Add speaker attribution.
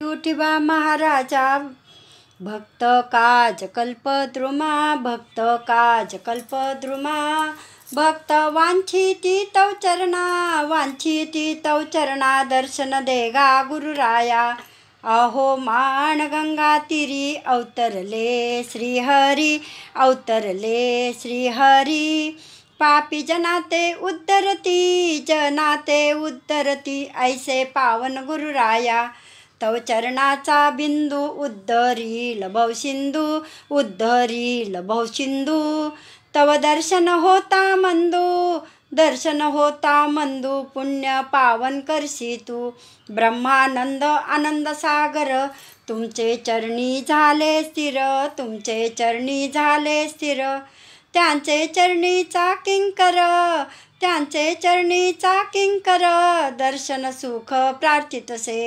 Speaker 1: उठिबा महाराजा भक्त काज कल्पद्रुमा भक्त काज कल्पद्रुमा भक्त वांछिती तव चरणा दर्शन देगा गुरुराया। अहो मान गंगा तीरी अवतरले श्रीहरी पापी जनाते उद्धरती ऐसे पावन गुरुराया। तव चरणाचा बिंदू उद्धरी लभव सिंधू तव दर्शन होता मंदू पुण्य पावन करशी तू। ब्रह्मानंद आनंद सागर तुमचे चरणी झाले स्थिर त्यांचे चरणीचा किंकर दर्शन सुख प्रार्थितसे